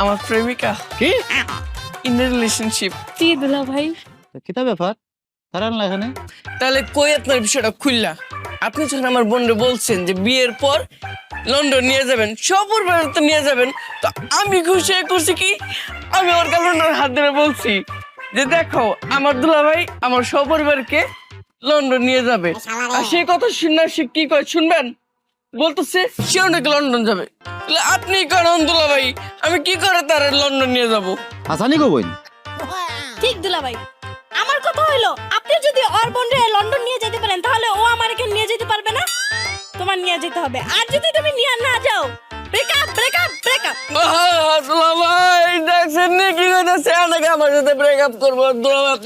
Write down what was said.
আমার প্রেমিকা কি ইন রিলেশনশিপ। জি দুলা ভাই। কিতা ব্যাপার কারণ না এখানে? তাহলে কই আপনার বিষয়টা খুললা? আপনি যখন আমার বোনরে বলছেন যে বিয়ের পর লন্ডন নিয়ে যাবেন, সপরিবারে তো নিয়ে যাবেন, তো আমি খুশি হয়ে করছি কি, আমি ওর ক্যালেন্ডার হাত ধরে বলছি যে দেখো আমার দুলাভাই আমার সপরিবারকে লন্ডন নিয়ে যাবে। আর সেই কথা শুনে সে কি কয় শুনবেন? বলতেছে সেও নাকি লন্ডন যাবে। তাহলে আপনি কারণ দুলাভাই আমি কি করে তার লন্ডন নিয়ে যাব? হাসানি গো বোন, ঠিক দুলা ভাই, আমার কথা হইলো আপনি যদি ওর বোনরে লন্ডন নিয়ে যেতে পারেন তাহলে ও আমাকে নিয়ে যেতে পারবে না, তোমার নিয়ে যেতে হবে। আর যদি তুমি নিয়ে না যাও, ব্রেকআপ ব্রেকআপ ব্রেকআপ। দুলাভাই দেখছেন কি কইতাছে, নাকি আমার সাথে ব্রেকআপ করবো? দুলাভাই